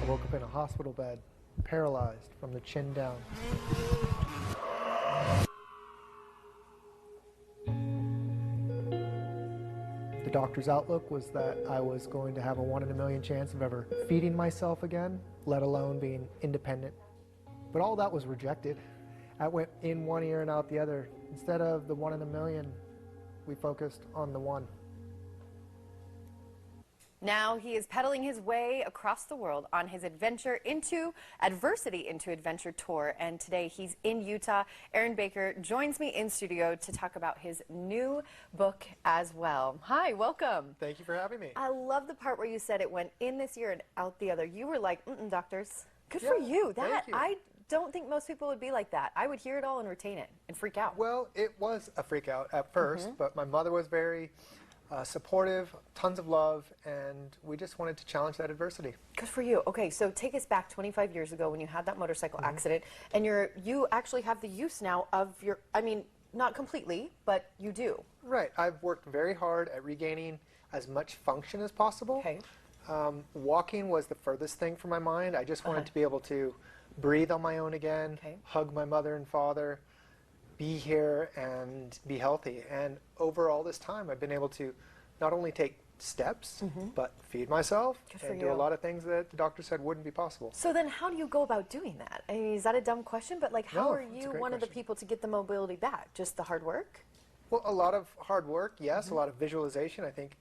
I woke up in a hospital bed, paralyzed from the chin down. The doctor's outlook was that I was going to have a 1 in a million chance of ever feeding myself again, let alone being independent. But all that was rejected. I went in one ear and out the other. Instead of the 1 in a million, we focused on the one. Now he is pedaling his way across the world on his Adversity into Adventure tour, and today he's in Utah. Aaron Baker joins me in studio to talk about his new book as well. Hi, welcome. Thank you for having me. I love the part where you said it went in this ear and out the other. You were like, doctors, good for you. Thank you. I don't think most people would be like that. I would hear it all and retain it and freak out. Well, it was a freak out at first, but my mother was very supportive, tons of love, and we just wanted to challenge that adversity. Good for you. Okay, so take us back 25 years ago when you had that motorcycle accident, and you actually have the use now of your, I mean, not completely, but you do. Right. I've worked very hard at regaining as much function as possible. Okay. Walking was the furthest thing from my mind. I just wanted to be able to breathe on my own again, hug my mother and father, be here and be healthy. And over all this time, I've been able to not only take steps, but feed myself and do a lot of things that the doctor said wouldn't be possible. So then how do you go about doing that? I mean, is that a dumb question? But like, how are you one of the people to get the mobility back? Just the hard work? Well, a lot of hard work, yes, a lot of visualization. I think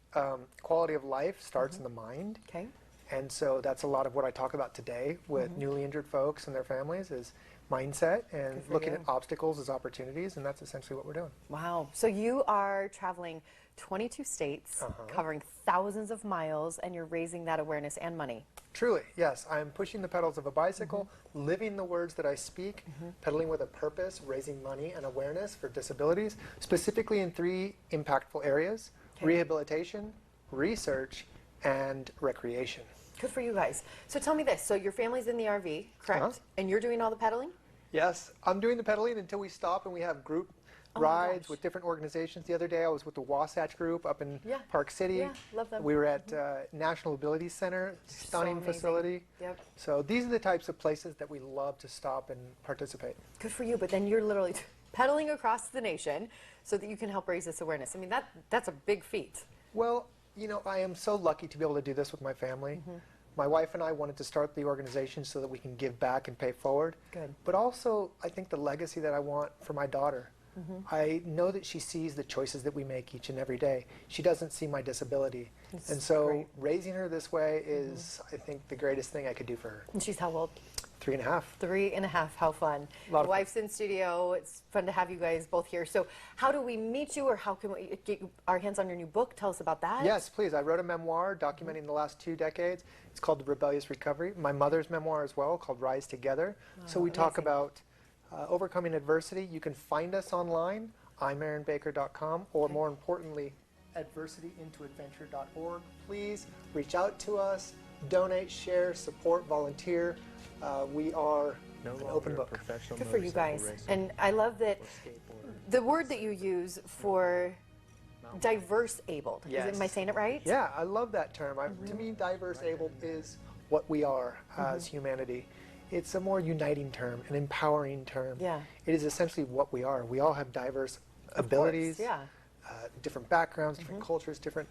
quality of life starts in the mind. Okay. And so that's a lot of what I talk about today with newly injured folks and their families is mindset and looking at obstacles as opportunities, and that's essentially what we're doing. Wow. So you are traveling 22 states, covering thousands of miles, and you're raising that awareness and money. Truly, yes. I'm pushing the pedals of a bicycle, living the words that I speak, pedaling with a purpose, raising money and awareness for disabilities, specifically in 3 impactful areas: rehabilitation, research, and recreation. Good for you guys. So tell me this. So your family's in the RV, correct? And you're doing all the pedaling? Yes. I'm doing the pedaling until we stop and we have group rides with different organizations. The other day I was with the Wasatch Group up in Park City. Yeah, love them. We were at National Ability Center, stunning facility. Yep. So these are the types of places that we love to stop and participate. Good for you, but then you're literally pedaling across the nation so that you can help raise this awareness. I mean, that's a big feat. Well, you know, I am so lucky to be able to do this with my family. My wife and I wanted to start the organization so that we can give back and pay forward. Good. But also, I think the legacy that I want for my daughter. I know that she sees the choices that we make each and every day. She doesn't see my disability. And so raising her this way is, I think, the greatest thing I could do for her. And she's how old? 3.5. 3.5. How fun. Your wife's in studio. It's fun to have you guys both here. So how do we meet you, or how can we get our hands on your new book? Tell us about that. Yes, please. I wrote a memoir documenting the last 2 decades. It's called The Rebellious Recovery. My mother's memoir as well, called Rise Together. So we talk about overcoming adversity. You can find us online, imaaronbaker.com, or more importantly, adversityintoadventure.org. Please reach out to us, donate, share, support, volunteer. We are an open book. Good for you guys. And I love that the word that you use for diverse-abled. Am I saying it right? Yeah, I love that term. To me, diverse-abled is what we are as humanity. It's a more uniting term, an empowering term. Yeah. It is essentially what we are. We all have diverse abilities, different backgrounds, different cultures, different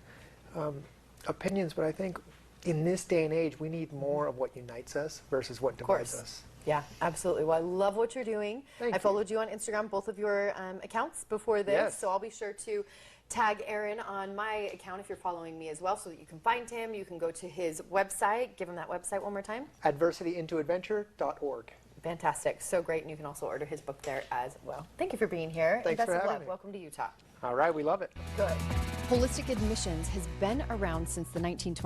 opinions, but I think in this day and age, we need more of what unites us versus what divides us. Yeah, absolutely. Well, I love what you're doing. I followed you on Instagram, both of your accounts before this, so I'll be sure to tag Aaron on my account if you're following me as well, so that you can find him. You can go to his website. Give him that website one more time. adversityintoadventure.org. Fantastic. So great. And you can also order his book there as well. Thank you for being here. Thanks for having me. Welcome to Utah. All right, we love it. Good. Holistic Admissions has been around since the 1920s.